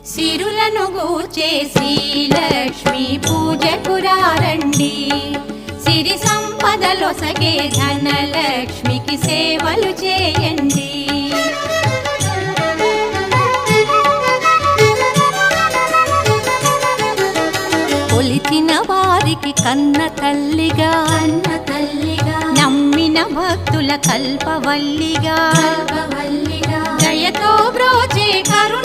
సిరులను గూర్చే శ్రీలక్ష్మి పూజకు రండి, సిరి సంపదలొసగే ధనలక్ష్మికి సేవలు చేయండి. కొలిచిన వారికి కన్న తల్లిగా నమ్మిన భక్తుల కల్పవల్లిగా దయతో బ్రోచే కరుణ